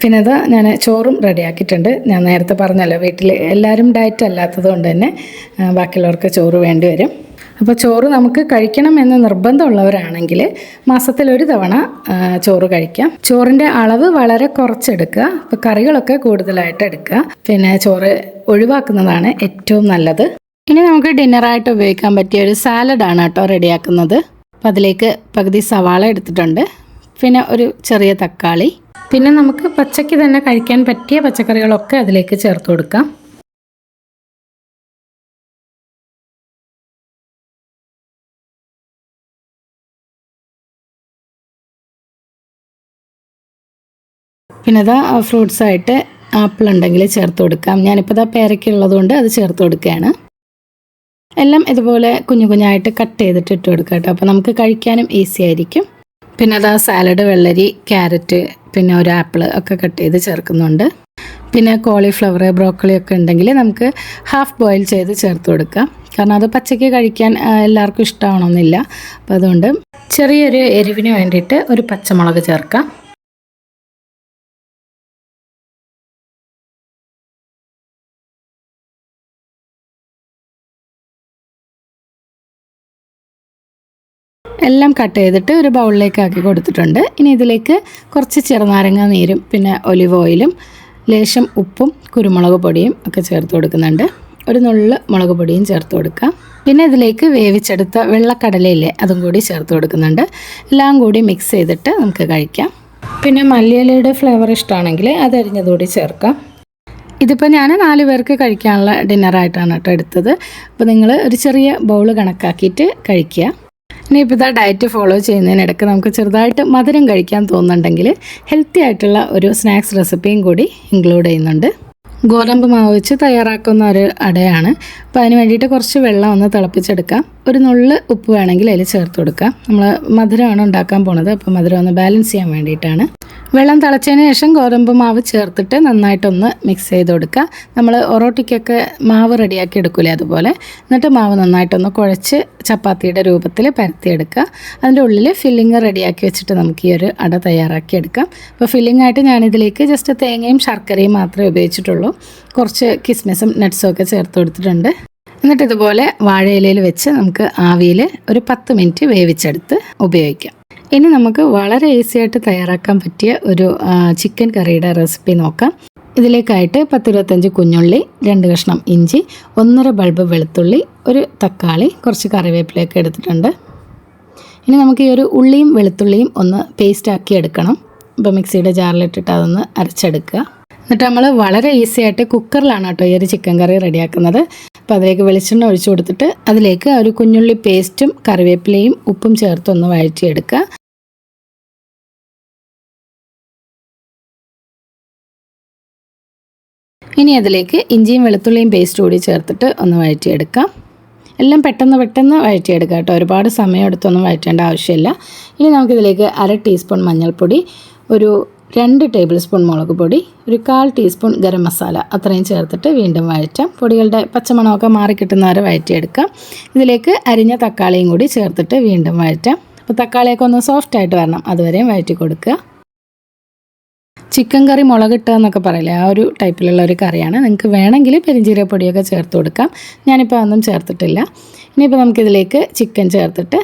പിന്നെ ഞാൻ ചോറും റെഡിയാക്കിയിട്ടുണ്ട്. ഞാൻ നേരത്തെ പറഞ്ഞല്ലോ വീട്ടിൽ എല്ലാവരും ഡയറ്റ് അല്ലാത്തത് കൊണ്ട് തന്നെ ബാക്കിയുള്ളവർക്ക് ചോറ് വേണ്ടി വരും. അപ്പോൾ ചോറ് നമുക്ക് കഴിക്കണം എന്ന് നിർബന്ധമുള്ളവരാണെങ്കിൽ മാസത്തിൽ 1 തവണ ചോറ് കഴിക്കാം. ചോറിൻ്റെ അളവ് വളരെ കുറച്ചെടുക്കുക. അപ്പോൾ കറികളൊക്കെ കൂടുതലായിട്ട് എടുക്കുക. പിന്നെ ചോറ് ഒഴിവാക്കുന്നതാണ് ഏറ്റവും നല്ലത്. ഇനി നമുക്ക് ഡിന്നറായിട്ട് ഉപയോഗിക്കാൻ പറ്റിയ ഒരു സാലഡാണ് കേട്ടോ റെഡിയാക്കുന്നത്. അപ്പോൾ അതിലേക്ക് പകുതി സവാള എടുത്തിട്ടുണ്ട്. പിന്നെ ഒരു ചെറിയ തക്കാളി, പിന്നെ നമുക്ക് പച്ചയ്ക്ക് തന്നെ കഴിക്കാൻ പറ്റിയ പച്ചക്കറികളൊക്കെ അതിലേക്ക് ചേർത്ത് കൊടുക്കാം. പിന്നെ അതാ ഫ്രൂട്ട്സായിട്ട് ആപ്പിൾ ഉണ്ടെങ്കിൽ ചേർത്ത് കൊടുക്കാം. ഞാനിപ്പോൾ ഇതാ പേരയ്ക്ക ഉള്ളതുകൊണ്ട് അത് ചേർത്ത് കൊടുക്കുകയാണ്. എല്ലാം ഇതുപോലെ കുഞ്ഞു കുഞ്ഞായിട്ട് കട്ട് ചെയ്തിട്ട് ഇട്ട് കൊടുക്കാം കേട്ടോ. അപ്പോൾ നമുക്ക് കഴിക്കാനും ഈസി ആയിരിക്കും. പിന്നെ അതാ സാലഡ്, വെള്ളരി, ക്യാരറ്റ്, പിന്നെ ഒരു ആപ്പിൾ ഒക്കെ കട്ട് ചെയ്ത് ചേർക്കുന്നുണ്ട്. പിന്നെ കോളിഫ്ലവർ, ബ്രോക്കോളി ഒക്കെ ഉണ്ടെങ്കിൽ നമുക്ക് ഹാഫ് ബോയിൽ ചെയ്ത് ചേർത്ത് കൊടുക്കാം. കാരണം അത് പച്ചയ്ക്ക് കഴിക്കാൻ എല്ലാവർക്കും ഇഷ്ടമാവണമെന്നില്ല. അപ്പോൾ അതുകൊണ്ട് ചെറിയൊരു എരിവിന് വേണ്ടിയിട്ട് ഒരു പച്ചമുളക് ചേർക്കാം. എല്ലാം കട്ട് ചെയ്തിട്ട് ഒരു ബൗളിലേക്ക് ആക്കി കൊടുത്തിട്ടുണ്ട്. ഇനി ഇതിലേക്ക് കുറച്ച് ചെറുനാരങ്ങ നീരും പിന്നെ ഒലിവ് ഓയിലും ലേശം ഉപ്പും കുരുമുളക് പൊടിയും ഒക്കെ ചേർത്ത് കൊടുക്കുന്നുണ്ട്. ഒരു നുള്ള് മുളക് പൊടിയും ചേർത്ത് കൊടുക്കാം. പിന്നെ ഇതിലേക്ക് വേവിച്ചെടുത്ത വെള്ളക്കടലയില്ലേ അതും കൂടി ചേർത്ത് കൊടുക്കുന്നുണ്ട്. എല്ലാം കൂടി മിക്സ് ചെയ്തിട്ട് നമുക്ക് കഴിക്കാം. പിന്നെ മല്ലിയിലയുടെ ഫ്ലേവർ ഇഷ്ടമാണെങ്കിൽ അത് അരിഞ്ഞതുകൂടി ചേർക്കാം. ഇതിപ്പോൾ ഞാൻ 4 പേർക്ക് കഴിക്കാനുള്ള ഡിന്നറായിട്ടാണ് കേട്ടോ എടുത്തത്. അപ്പോൾ നിങ്ങൾ ഒരു ചെറിയ ബൗൾ കണക്കാക്കിയിട്ട് കഴിക്കുക. ഇനിയിപ്പോൾ ഇതാ ഡയറ്റ് ഫോളോ ചെയ്യുന്നതിനിടയ്ക്ക് നമുക്ക് ചെറുതായിട്ട് മധുരം കഴിക്കാൻ തോന്നുന്നുണ്ടെങ്കിൽ ഹെൽത്തി ആയിട്ടുള്ള ഒരു സ്നാക്സ് റെസിപ്പിയും കൂടി ഇൻക്ലൂഡ് ചെയ്യുന്നുണ്ട്. ഗോതമ്പ് മാവ് വെച്ച് തയ്യാറാക്കുന്ന ഒരു അടയാണ്. അപ്പോൾ അതിന് വേണ്ടിയിട്ട് കുറച്ച് വെള്ളം ഒന്ന് തിളപ്പിച്ചെടുക്കാം. ഒരു നുള്ള് ഉപ്പ് വേണമെങ്കിൽ അതിൽ ചേർത്ത് കൊടുക്കാം. നമ്മൾ മധുരമാണ് ഉണ്ടാക്കാൻ പോണത്, അപ്പോൾ മധുരം ഒന്ന് ബാലൻസ് ചെയ്യാൻ വേണ്ടിയിട്ടാണ്. വെള്ളം തിളച്ചതിന് ശേഷം ഗോതമ്പ് മാവ് ചേർത്തിട്ട് നന്നായിട്ടൊന്ന് മിക്സ് ചെയ്ത് കൊടുക്കുക. നമ്മൾ ഒറോട്ടിക്കൊക്കെ മാവ് റെഡിയാക്കി എടുക്കില്ലേ അതുപോലെ. എന്നിട്ട് മാവ് നന്നായിട്ടൊന്ന് കുഴച്ച് ചപ്പാത്തിയുടെ രൂപത്തിൽ പരത്തിയെടുക്കുക. അതിൻ്റെ ഉള്ളിൽ ഫില്ലിങ് റെഡിയാക്കി വെച്ചിട്ട് നമുക്ക് ഈ ഒരു അട തയ്യാറാക്കി എടുക്കാം. അപ്പോൾ ഫില്ലിംഗ് ആയിട്ട് ഞാനിതിലേക്ക് ജസ്റ്റ് തേങ്ങയും ശർക്കരയും മാത്രമേ ഉപയോഗിച്ചിട്ടുള്ളൂ. കുറച്ച് കിസ്മിസും നട്ട്സും ഒക്കെ ചേർത്ത് കൊടുത്തിട്ടുണ്ട്. എന്നിട്ട് ഇതുപോലെ വാഴയിലയിൽ വെച്ച് നമുക്ക് ആവിയിൽ ഒരു 10 മിനിറ്റ് വേവിച്ചെടുത്ത് ഉപയോഗിക്കാം. ഇനി നമുക്ക് വളരെ ഈസി ആയിട്ട് തയ്യാറാക്കാൻ പറ്റിയ ഒരു ചിക്കൻ കറിയുടെ റെസിപ്പി നോക്കാം. ഇതിലേക്കായിട്ട് 10-25 കുഞ്ഞുള്ളി, 2 കഷ്ണം ഇഞ്ചി, 1.5 ബൾബ് വെളുത്തുള്ളി, ഒരു തക്കാളി, കുറച്ച് കറിവേപ്പിലയൊക്കെ എടുത്തിട്ടുണ്ട്. ഇനി നമുക്ക് ഈ ഒരു ഉള്ളിയും വെളുത്തുള്ളിയും ഒന്ന് പേസ്റ്റ് ആക്കി എടുക്കണം. ഇപ്പോൾ മിക്സിയുടെ ജാറിലിട്ടിട്ട് അതൊന്ന് അരച്ചെടുക്കുക. എന്നിട്ട് നമ്മൾ വളരെ ഈസി ആയിട്ട് കുക്കറിലാണ് കേട്ടോ ഈ ഒരു ചിക്കൻ കറി റെഡിയാക്കുന്നത്. അപ്പോൾ അതിലേക്ക് വെളിച്ചെണ്ണ ഒഴിച്ചു കൊടുത്തിട്ട് അതിലേക്ക് ഒരു കുഞ്ഞുള്ളി പേസ്റ്റും കറിവേപ്പിലയും ഉപ്പും ചേർത്തൊന്ന് വഴറ്റിയെടുക്കുക. ഇനി അതിലേക്ക് ഇഞ്ചിയും വെളുത്തുള്ളിയും പേസ്റ്റ് കൂടി ചേർത്തിട്ട് ഒന്ന് വഴറ്റിയെടുക്കാം. എല്ലാം പെട്ടെന്ന് വഴറ്റിയെടുക്കുക കേട്ടോ. ഒരുപാട് സമയം എടുത്തൊന്നും വഴറ്റേണ്ട ആവശ്യമില്ല. ഇനി നമുക്കിതിലേക്ക് 1/2 ടീസ്പൂൺ മഞ്ഞൾപ്പൊടി, ഒരു 2 ടേബിൾ സ്പൂൺ മുളക് പൊടി, ഒരു 1/4 ടീസ്പൂൺ ഗരം മസാല അത്രയും ചേർത്തിട്ട് വീണ്ടും വഴറ്റാം. പൊടികളുടെ പച്ചമണമൊക്കെ മാറിക്കിട്ടുന്നവരെ വഴറ്റിയെടുക്കാം. ഇതിലേക്ക് അരിഞ്ഞ തക്കാളിയും കൂടി ചേർത്തിട്ട് വീണ്ടും വഴറ്റാം. അപ്പോൾ തക്കാളിയൊക്കെ ഒന്ന് സോഫ്റ്റായിട്ട് വരണം, അതുവരെയും വഴറ്റി കൊടുക്കുക. ചിക്കൻ കറി മുളകിട്ടുക എന്നൊക്കെ പറയില്ലേ, ആ ഒരു ടൈപ്പിലുള്ള ഒരു കറിയാണ്. നിങ്ങൾക്ക് വേണമെങ്കിൽ പെരിഞ്ചീരകപ്പൊടിയൊക്കെ ചേർത്ത് കൊടുക്കാം. ഞാനിപ്പോൾ അതൊന്നും ചേർത്തിട്ടില്ല. ഇനിയിപ്പോൾ നമുക്കിതിലേക്ക് ചിക്കൻ ചേർത്തിട്ട്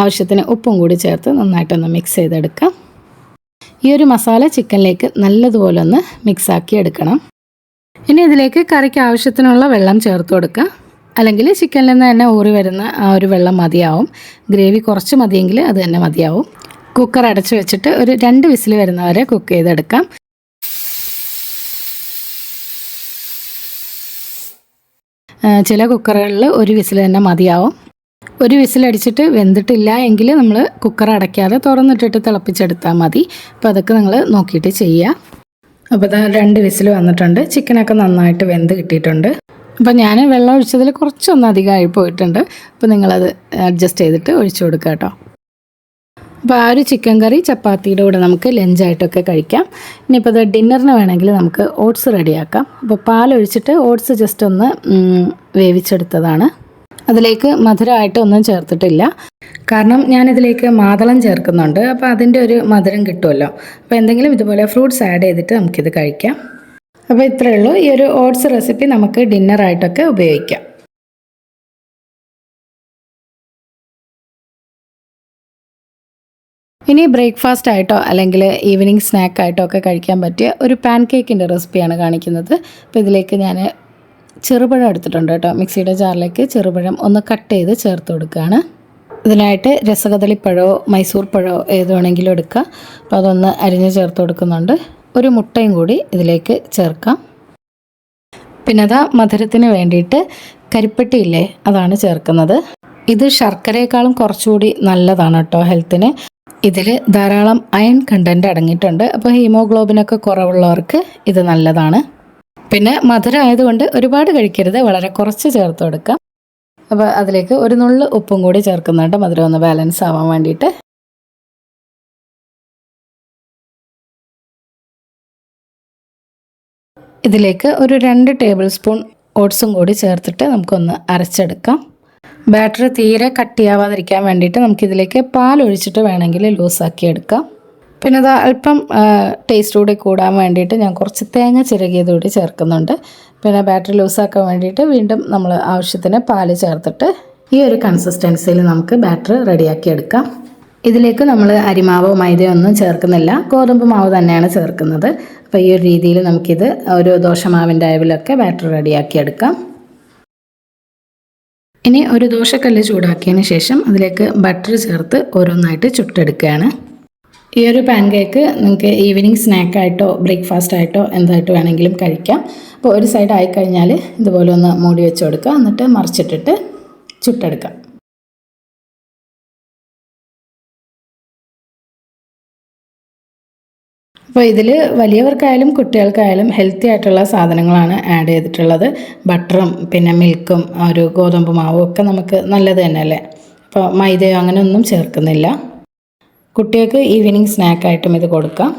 ആവശ്യത്തിന് ഉപ്പും കൂടി ചേർത്ത് നന്നായിട്ടൊന്ന് മിക്സ് ചെയ്തെടുക്കാം. ഈ ഒരു മസാല ചിക്കനിലേക്ക് നല്ലതുപോലെ ഒന്ന് മിക്സാക്കി എടുക്കണം. ഇനി ഇതിലേക്ക് കറിക്ക് ആവശ്യത്തിനുള്ള വെള്ളം ചേർത്ത് കൊടുക്കുക. അല്ലെങ്കിൽ ചിക്കനിൽ നിന്ന് തന്നെ ഊറി വരുന്ന ആ ഒരു വെള്ളം മതിയാവും. ഗ്രേവി കുറച്ച് മതിയെങ്കിൽ അത് തന്നെ മതിയാവും. കുക്കർ അടച്ചു വെച്ചിട്ട് ഒരു 2 വിസിൽ വരുന്നവരെ കുക്ക് ചെയ്തെടുക്കാം. ചില കുക്കറുകളിൽ 1 വിസിൽ തന്നെ മതിയാവും. 1 വിസിലടിച്ചിട്ട് വെന്തിട്ടില്ല എങ്കിൽ നമ്മൾ കുക്കർ അടയ്ക്കാതെ തുറന്നിട്ടിട്ട് തിളപ്പിച്ചെടുത്താൽ മതി. അപ്പോൾ അതൊക്കെ നിങ്ങൾ നോക്കിയിട്ട് ചെയ്യുക. അപ്പോൾ ഇതാ 2 വിസിൽ വന്നിട്ടുണ്ട്. ചിക്കനൊക്കെ നന്നായിട്ട് വെന്ത് കിട്ടിയിട്ടുണ്ട്. അപ്പോൾ ഞാൻ വെള്ളം ഒഴിച്ചതിൽ കുറച്ചൊന്ന് അധികമായി പോയിട്ടുണ്ട്. അപ്പോൾ നിങ്ങളത് അഡ്ജസ്റ്റ് ചെയ്തിട്ട് ഒഴിച്ചു കൊടുക്കുക കേട്ടോ. അപ്പോൾ ആ ഒരു ചിക്കൻ കറി ചപ്പാത്തിയുടെ കൂടെ നമുക്ക് ലഞ്ചായിട്ടൊക്കെ കഴിക്കാം. ഇനിയിപ്പോൾ അത് ഡിന്നറിന് വേണമെങ്കിൽ നമുക്ക് ഓട്സ് റെഡിയാക്കാം. അപ്പോൾ പാലൊഴിച്ചിട്ട് ഓട്സ് ജസ്റ്റ് ഒന്ന് വേവിച്ചെടുത്തതാണ്. അതിലേക്ക് മധുരമായിട്ട് ഒന്നും ചേർത്തിട്ടില്ല. കാരണം ഞാനിതിലേക്ക് മാതളം ചേർക്കുന്നുണ്ട്. അപ്പോൾ അതിൻ്റെ ഒരു മധുരം കിട്ടുമല്ലോ. അപ്പോൾ എന്തെങ്കിലും ഇതുപോലെ ഫ്രൂട്ട്സ് ആഡ് ചെയ്തിട്ട് നമുക്കിത് കഴിക്കാം. അപ്പോൾ ഇത്രയേ ഉള്ളൂ. ഈ ഒരു ഓട്സ് റെസിപ്പി നമുക്ക് ഡിന്നറായിട്ടൊക്കെ ഉപയോഗിക്കാം. ഇനി ബ്രേക്ക്ഫാസ്റ്റ് ആയിട്ടോ അല്ലെങ്കിൽ ഈവനിങ് സ്നാക്കായിട്ടോ ഒക്കെ കഴിക്കാൻ പറ്റിയ ഒരു പാൻ കേക്കിൻ്റെ റെസിപ്പിയാണ് കാണിക്കുന്നത്. അപ്പോൾ ഇതിലേക്ക് ഞാൻ ചെറുപഴം എടുത്തിട്ടുണ്ട് കേട്ടോ. മിക്സിയുടെ ജാറിലേക്ക് ചെറുപഴം ഒന്ന് കട്ട് ചെയ്ത് ചേർത്ത് കൊടുക്കുകയാണ്. ഇതിനായിട്ട് രസകദളിപ്പഴമോ മൈസൂർ പഴമോ ഏത് വേണമെങ്കിലും എടുക്കുക. അപ്പോൾ അതൊന്ന് അരിഞ്ഞ് ചേർത്ത് കൊടുക്കുന്നുണ്ട്. ഒരു മുട്ടയും കൂടി ഇതിലേക്ക് ചേർക്കാം. പിന്നെ അതാ മധുരത്തിന് വേണ്ടിയിട്ട് കരിപ്പെട്ടിയില്ലേ അതാണ് ചേർക്കുന്നത്. ഇത് ശർക്കരയേക്കാളും കുറച്ചുകൂടി നല്ലതാണ് കേട്ടോ ഹെൽത്തിന്. ഇതിൽ ധാരാളം അയൺ കണ്ടൻറ്റ് അടങ്ങിയിട്ടുണ്ട്. അപ്പോൾ ഹീമോഗ്ലോബിനൊക്കെ കുറവുള്ളവർക്ക് ഇത് നല്ലതാണ്. പിന്നെ മധുരം ആയതുകൊണ്ട് ഒരുപാട് കഴിക്കരുത്, വളരെ കുറച്ച് ചേർത്ത് കൊടുക്കാം. അപ്പോൾ അതിലേക്ക് ഒരു നുള്ള് ഉപ്പും കൂടി ചേർക്കുന്നുണ്ട്, മധുരം ഒന്ന് ബാലൻസ് ആവാൻ വേണ്ടിയിട്ട്. ഇതിലേക്ക് ഒരു 2 ടേബിൾ സ്പൂൺ ഓട്സും കൂടി ചേർത്തിട്ട് നമുക്കൊന്ന് അരച്ചെടുക്കാം. ബാറ്റർ തീരെ കട്ടിയാവാതിരിക്കാൻ വേണ്ടിയിട്ട് നമുക്കിതിലേക്ക് പാൽ ഒഴിച്ചിട്ട് വേണമെങ്കിൽ ലൂസാക്കി എടുക്കാം. പിന്നെ ഇത് അല്പം ടേസ്റ്റ് കൂടി കൂടാൻ വേണ്ടിയിട്ട് ഞാൻ കുറച്ച് തേങ്ങ ചിരകിയത് കൂടി ചേർക്കുന്നുണ്ട്. പിന്നെ ബാറ്റർ ലൂസാക്കാൻ വേണ്ടിയിട്ട് വീണ്ടും നമ്മൾ ആവശ്യത്തിന് പാൽ ചേർത്തിട്ട് ഈ ഒരു കൺസിസ്റ്റൻസിയിൽ നമുക്ക് ബാറ്റർ റെഡിയാക്കി എടുക്കാം. ഇതിലേക്ക് നമ്മൾ അരിമാവോ മൈദയോ ഒന്നും ചേർക്കുന്നില്ല, ഗോതമ്പ് മാവ് തന്നെയാണ് ചേർക്കുന്നത്. അപ്പോൾ ഈ ഒരു രീതിയിൽ നമുക്കിത് ഒരു ദോശമാവിൻ്റെ അയവിലൊക്കെ ബാറ്റർ റെഡിയാക്കി എടുക്കാം. ഇനി ഒരു ദോശക്കല്ല് ചൂടാക്കിയതിന് ശേഷം അതിലേക്ക് ബട്ടർ ചേർത്ത് ഓരോന്നായിട്ട് ചുട്ടെടുക്കുകയാണ്. ഈ ഒരു പാൻ കേക്ക് നിങ്ങൾക്ക് ഈവനിങ് സ്നാക്കായിട്ടോ ബ്രേക്ക്ഫാസ്റ്റ് ആയിട്ടോ എന്തായിട്ട് വേണമെങ്കിലും കഴിക്കാം. അപ്പോൾ ഒരു സൈഡ് ആയിക്കഴിഞ്ഞാൽ ഇതുപോലെ ഒന്ന് മൂടി വെച്ച് കൊടുക്കുക, എന്നിട്ട് മറിച്ചിട്ടിട്ട് ചുട്ടെടുക്കാം. അപ്പോൾ ഇതിൽ വലിയവർക്കായാലും കുട്ടികൾക്കായാലും ഹെൽത്തി ആയിട്ടുള്ള സാധനങ്ങളാണ് ആഡ് ചെയ്തിട്ടുള്ളത്. ബട്ടറും പിന്നെ മിൽക്കും ഒരു ഗോതമ്പ് മാവും ഒക്കെ നമുക്ക് നല്ലത് തന്നെയല്ലേ. അപ്പോൾ മൈദയോ അങ്ങനെ ഒന്നും ചേർക്കുന്നില്ല. കുട്ടികൾക്ക് ഈവനിങ് സ്നാക്കായിട്ടും ഇത് കൊടുക്കാം.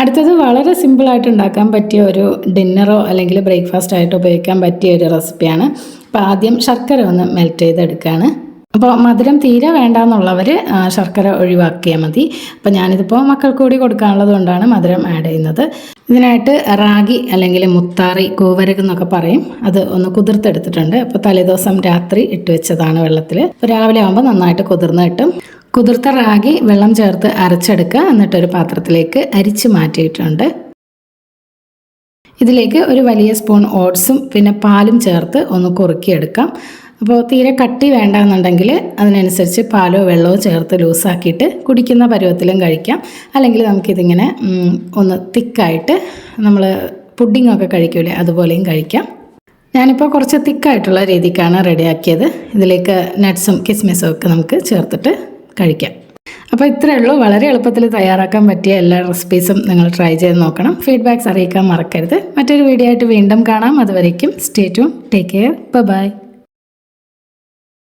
അടുത്തത് വളരെ സിമ്പിളായിട്ട് ഉണ്ടാക്കാൻ പറ്റിയ ഒരു ഡിന്നറോ അല്ലെങ്കിൽ ബ്രേക്ക്ഫാസ്റ്റ് ആയിട്ടോ ഉപയോഗിക്കാൻ പറ്റിയ ഒരു റെസിപ്പിയാണ്. അപ്പോൾ ആദ്യം ശർക്കര ഒന്ന് മെൽറ്റ് ചെയ്തെടുക്കുകയാണ്. അപ്പോൾ മധുരം തീരെ വേണ്ടാന്നുള്ളവർ ശർക്കര ഒഴിവാക്കിയാൽ മതി. അപ്പോൾ ഞാനിതിപ്പോൾ മക്കൾക്ക് കൂടി കൊടുക്കാനുള്ളത് കൊണ്ടാണ് മധുരം ആഡ് ചെയ്യുന്നത്. ഇതിനായിട്ട് റാഗി അല്ലെങ്കിൽ മുത്താറി, കൂവരക് എന്നൊക്കെ പറയും, അത് ഒന്ന് കുതിർത്തെടുത്തിട്ടുണ്ട്. അപ്പോൾ തലേദിവസം രാത്രി ഇട്ട് വെച്ചതാണ് വെള്ളത്തിൽ. അപ്പോൾ രാവിലെ ആകുമ്പോൾ നന്നായിട്ട് കുതിർന്ന് കിട്ടും. കുതിർത്ത റാഗി വെള്ളം ചേർത്ത് അരച്ചെടുക്കുക, എന്നിട്ടൊരു പാത്രത്തിലേക്ക് അരിച്ച് മാറ്റിയിട്ടുണ്ട്. ഇതിലേക്ക് ഒരു വലിയ സ്പൂൺ ഓട്സും പിന്നെ പാലും ചേർത്ത് ഒന്ന് കുറുക്കിയെടുക്കാം. അപ്പോൾ തീരെ കട്ടി വേണ്ടെന്നുണ്ടെങ്കിൽ അതിനനുസരിച്ച് പാലോ വെള്ളമോ ചേർത്ത് ലൂസാക്കിയിട്ട് കുടിക്കുന്ന പരുവത്തിലും കഴിക്കാം. അല്ലെങ്കിൽ നമുക്കിതിങ്ങനെ ഒന്ന് തിക്കായിട്ട് നമ്മൾ പുഡിങ്ങൊക്കെ കഴിക്കൂലേ അതുപോലെയും കഴിക്കാം. ഞാനിപ്പോൾ കുറച്ച് തിക്കായിട്ടുള്ള രീതിക്കാണ് റെഡിയാക്കിയത്. ഇതിലേക്ക് നട്ട്സും കിസ്മിസും ഒക്കെ നമുക്ക് ചേർത്തിട്ട് കഴിക്കാം. അപ്പോൾ ഇത്രയേ ഉള്ളൂ. വളരെ എളുപ്പത്തിൽ തയ്യാറാക്കാൻ പറ്റിയ എല്ലാ റെസിപ്പീസും നിങ്ങൾ ട്രൈ ചെയ്ത് നോക്കണം. ഫീഡ്ബാക്ക്സ് അറിയിക്കാൻ മറക്കരുത്. മറ്റൊരു വീഡിയോ ആയിട്ട് വീണ്ടും കാണാം. അതുവരേക്കും stay tune, take care, by.